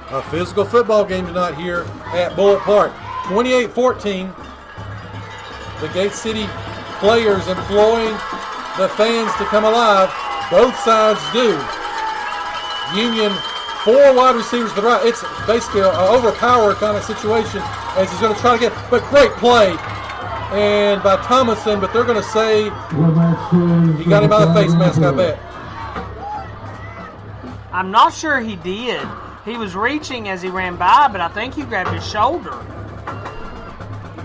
A physical football game tonight here at Bullitt Park. 28-14. The Gate City players employing the fans to come alive. Both sides do. Union, 4 wide receivers to the right. It's basically an overpower kind of situation as he's going to try to get, but great play. And by Thomason, but they're going to say he got him by the face mask, I bet. I'm not sure he did. He was reaching as he ran by, but I think he grabbed his shoulder.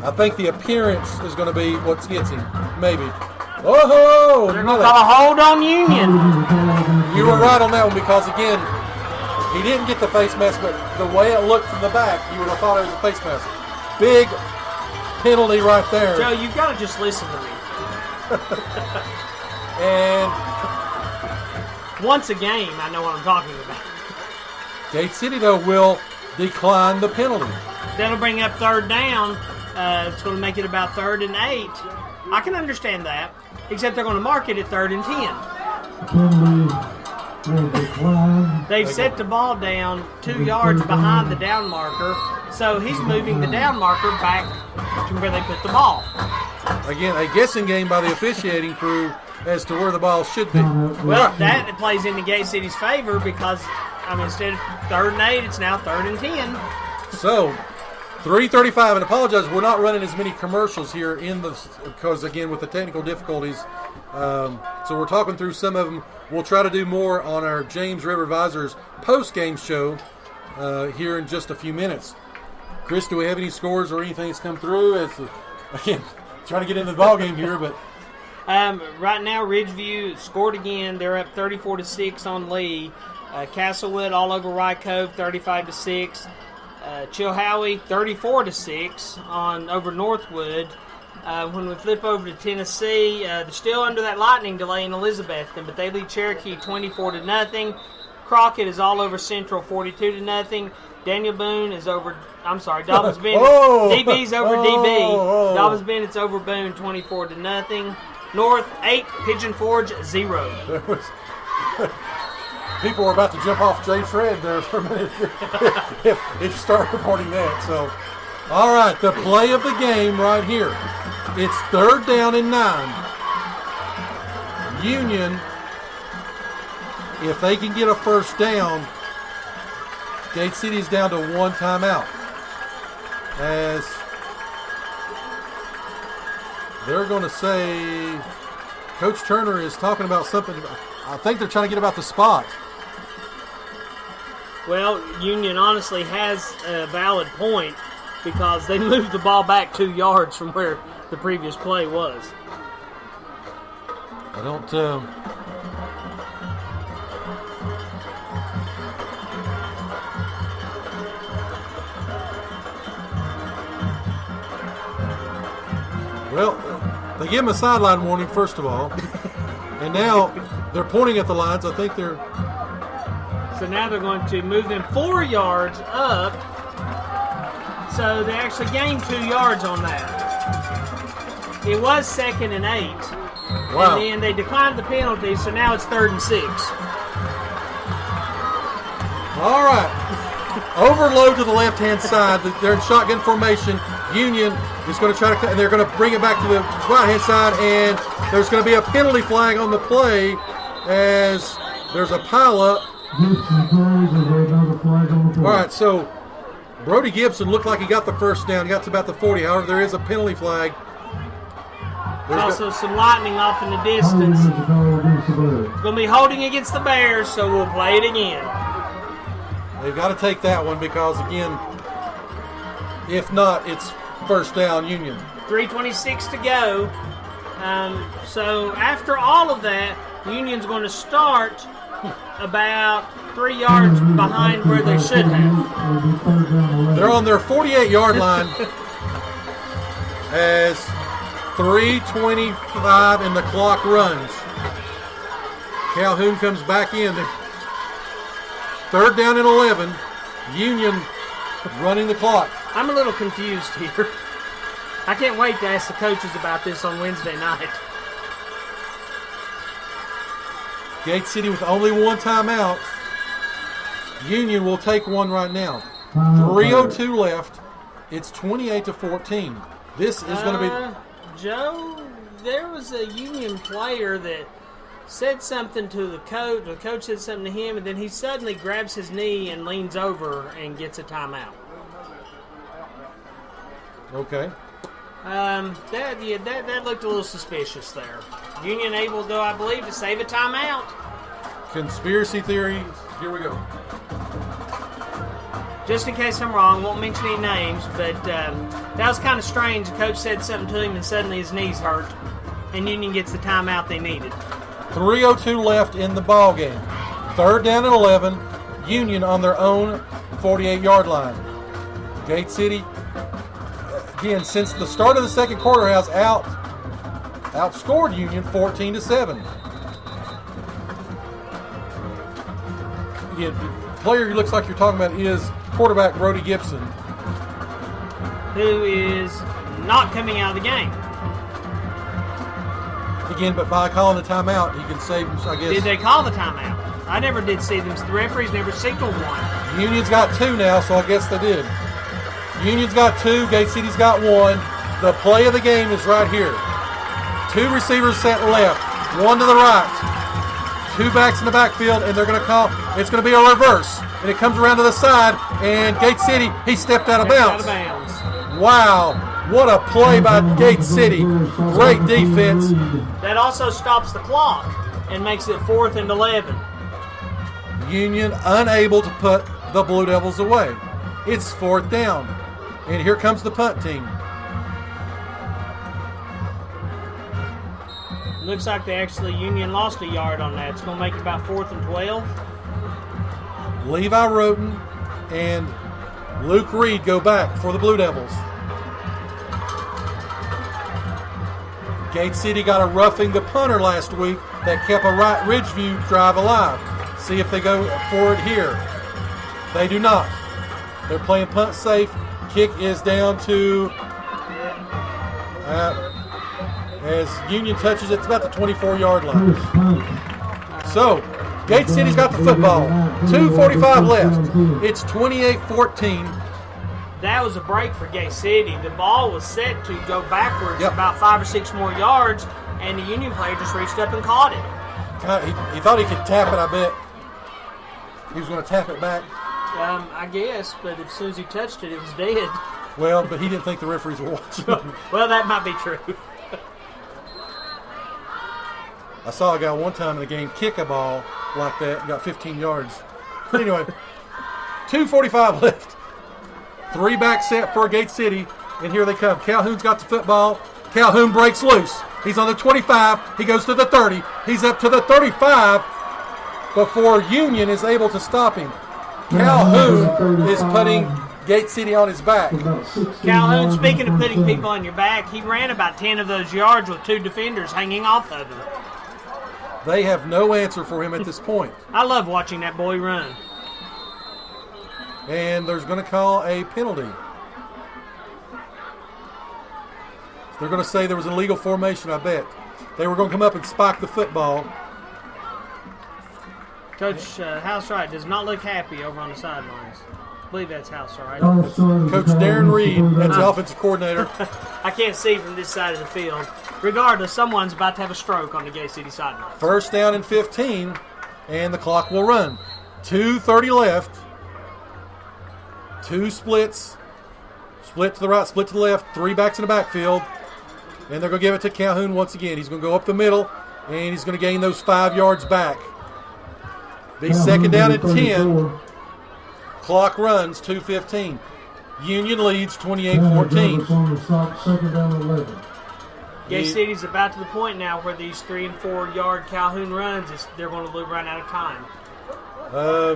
I think the appearance is going to be what gets him, maybe. Oh, they're going to call a hold on Union. You were right on that one because, again, he didn't get the face mask, but the way it looked from the back, you would have thought it was a face mask. Big penalty right there. Joe, you've got to just listen to me. And once a game, I know what I'm talking about. Gate City, though, will decline the penalty. That'll bring up third down. It's going to make it about 3rd and 8. I can understand that, except they're going to mark it at 3rd and 10. They've set the ball down 2 yards behind the down marker, so he's moving the down marker back to where they put the ball. Again, a guessing game by the officiating crew as to where the ball should be. Well, that plays into Gate City's favor because, instead of 3rd and 8, it's now 3rd and 10. So, 3:35, and apologize, we're not running as many commercials here because, again, with the technical difficulties. So we're talking through some of them. We'll try to do more on our James River Advisors post-game show here in just a few minutes. Chris, do we have any scores or anything that's come through? Again, trying to get into the ball game here, but right now, Ridgeview scored again. They're up 34-6 on Lee. Castlewood all over Rye Cove, 35-6. Chilhowie 34-6 on over Northwood. When we flip over to Tennessee, they're still under that lightning delay in Elizabethton, but they lead Cherokee 24-0. Crockett is all over Central 42-0. Daniel Boone is over. Dobbins Bennett's DB's over DB. Dobbins Bennett's over Boone 24-0. North 8, Pigeon Forge 0. People were about to jump off Jay Fred there for a minute if you start reporting that. So, all right, the play of the game right here. It's 3rd down and 9. Union, if they can get a first down, Gate City's down to 1 timeout. As they're going to say, Coach Turner is talking about something. I think they're trying to get about the spot. Well, Union honestly has a valid point because they moved the ball back 2 yards from where the previous play was. I don't... Well, they give him a sideline warning, first of all. And now they're pointing at the lines. I think they're... So now they're going to move them 4 yards up. So they actually gained 2 yards on that. It was 2nd and 8. Wow. And then they declined the penalty, so now it's 3rd and 6. All right. Overload to the left-hand side. They're in shotgun formation. Union is going to try to, and they're going to bring it back to the right-hand side, and there's going to be a penalty flag on the play as there's a pileup. All right, so Brody Gibson looked like he got the first down. He got to about the 40. However, there is a penalty flag. There's also some lightning off in the distance. It's going to be holding against the Bears, so we'll play it again. They've got to take that one because, again, if not, it's first down Union. 3:26 to go. So after all of that, Union's going to start about 3 yards behind where they should have. They're on their 48-yard line as 3:25 and the clock runs. Calhoun comes back in. 3rd down and 11. Union running the clock. I'm a little confused here. I can't wait to ask the coaches about this on Wednesday night. Gate City with only 1 timeout. Union will take one right now. 3:02 left. It's 28-14. This is going to be... Joe, there was a Union player that said something to the coach. The coach said something to him, and then he suddenly grabs his knee and leans over and gets a timeout. Okay. That looked a little suspicious there. Union able, though, I believe, to save a timeout. Conspiracy theories. Here we go. Just in case I'm wrong, won't mention any names, but that was kind of strange. The coach said something to him, and suddenly his knees hurt, and Union gets the timeout they needed. 3:02 left in the ball game. 3rd down and 11. Union on their own 48-yard line. Gate City, again, since the start of the second quarter, has outscored Union 14-7. Again, the player who looks like you're talking about is quarterback Brody Gibson, who is not coming out of the game. Again, but by calling the timeout, he can save him, I guess. Did they call the timeout? I never did see them. The referees never signaled one. Union's got 2 now, so I guess they did. Union's got 2, Gate City's got 1. The play of the game is right here. 2 receivers set left, 1 to the right. 2 backs in the backfield, and they're going to call. It's going to be a reverse, and it comes around to the side, and Gate City, he stepped out of bounds. Wow. What a play by Gate City. Great defense. That also stops the clock and makes it 4th and 11. Union unable to put the Blue Devils away. It's 4th down. And here comes the punt team. Looks like Union lost a yard on that. It's going to make it about 4th and 12. Levi Roden and Luke Reed go back for the Blue Devils. Gate City got a roughing the punter last week that kept a right Ridgeview drive alive. See if they go for it here. They do not. They're playing punt safe. Kick is down to, as Union touches it, it's about the 24-yard line. So, Gate City's got the football. 2:45 left. It's 28-14. That was a break for Gate City. The ball was set to go backwards about 5 or 6 more yards, and the Union player just reached up and caught it. He thought he could tap it, I bet. He was going to tap it back. I guess, but as soon as he touched it, it was dead. Well, but he didn't think the referees were watching. Well, that might be true. I saw a guy one time in the game kick a ball like that and got 15 yards. Anyway, 2:45 left. 3 back set for Gate City, and here they come. Calhoun's got the football. Calhoun breaks loose. He's on the 25. He goes to the 30. He's up to the 35 before Union is able to stop him. Calhoun is putting Gate City on his back. Calhoun, speaking of putting people on your back, he ran about 10 of those yards with 2 defenders hanging off of him. They have no answer for him at this point. I love watching that boy run. And there's going to call a penalty. They're going to say there was an illegal formation, I bet. They were going to come up and spike the football. Coach Housewright does not look happy over on the sidelines. I believe that's Housewright. Coach Darren Reed, that's the offensive coordinator. I can't see from this side of the field. Regardless, someone's about to have a stroke on the Gate City sideline. 1st down and 15, and the clock will run. 2:30 left. 2 splits. Split to the right, split to the left. 3 backs in the backfield. And they're going to give it to Calhoun once again. He's going to go up the middle, and he's going to gain those 5 yards back. The 2nd down and 10. Clock runs, 2:15. Union leads 28-14. 2nd down and 11. Gate City's about to the point now where these 3 and 4 yard Calhoun runs, they're going to run out of time.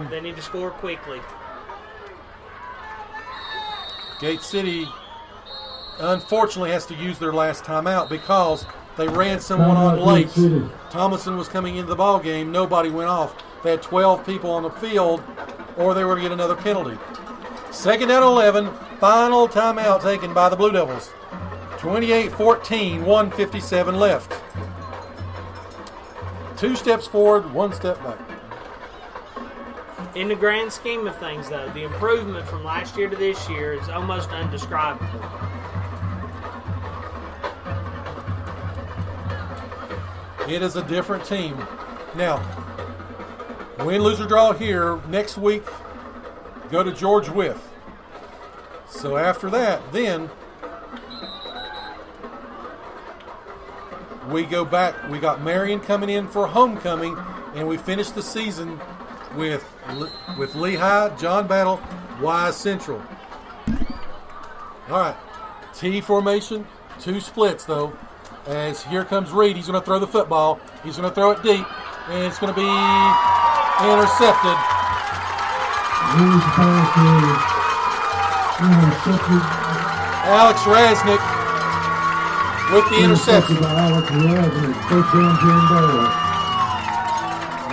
They need to score quickly. Gate City, unfortunately, has to use their last timeout because they ran someone on late. Thomason was coming into the ball game. Nobody went off. They had 12 people on the field, or they were going to get another penalty. 2nd down and 11. Final timeout taken by the Blue Devils. 28-14, 1:57 left. 2 steps forward, 1 step back. In the grand scheme of things, though, the improvement from last year to this year is almost undescribable. It is a different team. Now, win, lose, or draw here. Next week, go to George Wythe. So after that, then we go back. We got Marion coming in for homecoming, and we finish the season with Lehigh, John Battle, Wise Central. All right, T formation, 2 splits though. As here comes Reed, he's going to throw the football. He's going to throw it deep, and it's going to be intercepted. Alex Rasnick with the interception.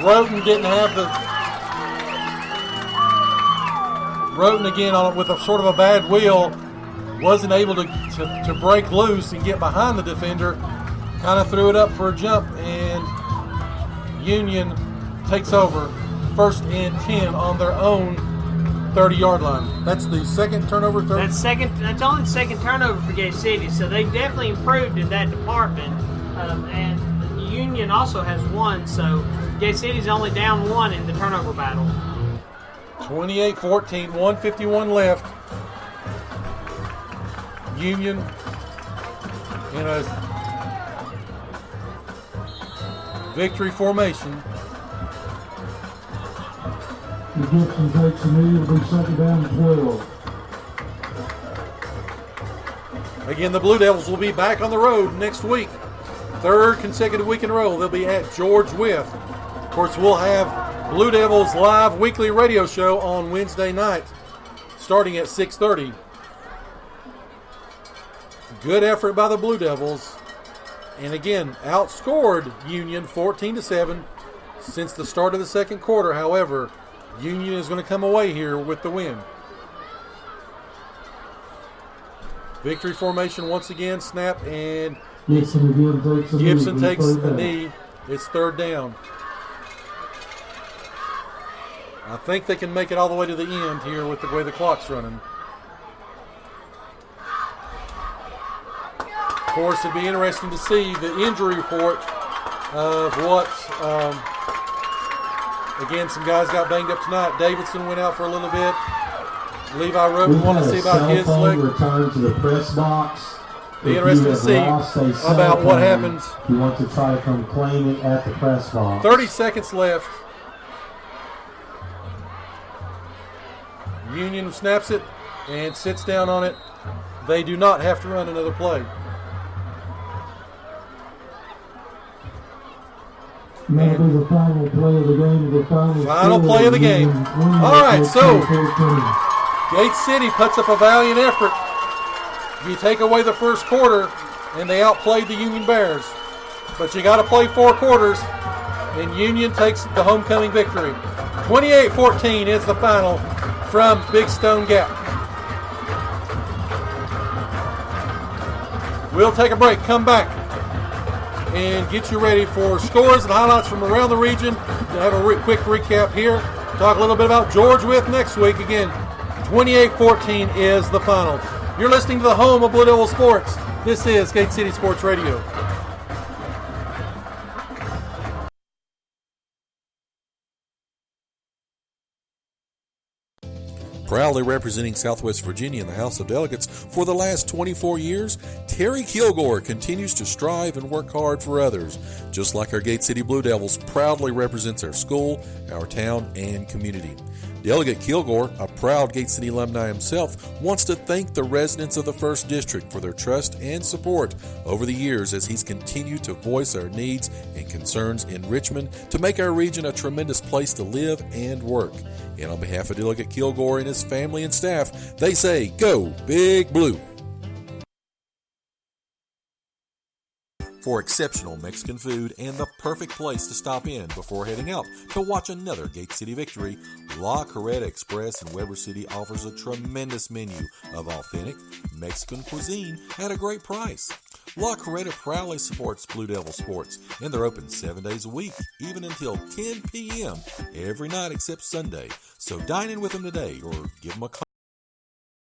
Roten didn't have the. Roten again on it with a sort of a bad wheel, wasn't able to break loose and get behind the defender. Kind of threw it up for a jump, and Union takes over. 1st and 10 on their own 30-yard line. That's the second turnover. That's only the second turnover for Gate City, so they've definitely improved in that department. And Union also has 1, so Gate City's only down 1 in the turnover battle. 28-14, 1:51 left. Union in a victory formation. The Gibson takes a knee. It'll be 2nd down and 12. Again, the Blue Devils will be back on the road next week. 3rd consecutive week in a row. They'll be at George Wythe. Of course, we'll have Blue Devils live weekly radio show on Wednesday night, starting at 6:30. Good effort by the Blue Devils. And again, outscored Union 14-7 since the start of the second quarter. However, Union is going to come away here with the win. Victory formation once again, snap, and Gibson takes a knee. It's 3rd down. I think they can make it all the way to the end here with the way the clock's running. Of course, it'd be interesting to see the injury report of what, again, some guys got banged up tonight. Davidson went out for a little bit. Levi Roten, want to see about his leg. Return to the press box. Be interesting to see about what happens. You want to try to come claim it at the press box. 30 seconds left. Union snaps it and sits down on it. They do not have to run another play. That'll be the final play of the game. Final play of the game. All right, so Gate City puts up a valiant effort. You take away the first quarter, and they outplayed the Union Bears. But you got to play 4 quarters, and Union takes the homecoming victory. 28-14 is the final from Big Stone Gap. We'll take a break, come back, and get you ready for scores and highlights from around the region. We'll have a quick recap here. Talk a little bit about George Wythe next week. Again, 28-14 is the final. You're listening to the home of Blue Devil Sports. This is Gate City Sports Radio. Proudly representing Southwest Virginia in the House of Delegates for the last 24 years, Terry Kilgore continues to strive and work hard for others. Just like our Gate City Blue Devils proudly represents our school, our town, and community. Delegate Kilgore, a proud Gate City alumni himself, wants to thank the residents of the 1st District for their trust and support over the years as he's continued to voice our needs and concerns in Richmond to make our region a tremendous place to live and work. And on behalf of Delegate Kilgore and his family and staff, they say, Go Big Blue! For exceptional Mexican food and the perfect place to stop in before heading out to watch another Gate City victory, La Carreta Express in Weber City offers a tremendous menu of authentic Mexican cuisine at a great price. La Coretta proudly supports Blue Devil sports, and they're open 7 days a week, even until 10 p.m. every night except Sunday. So dine in with them today or give them a call.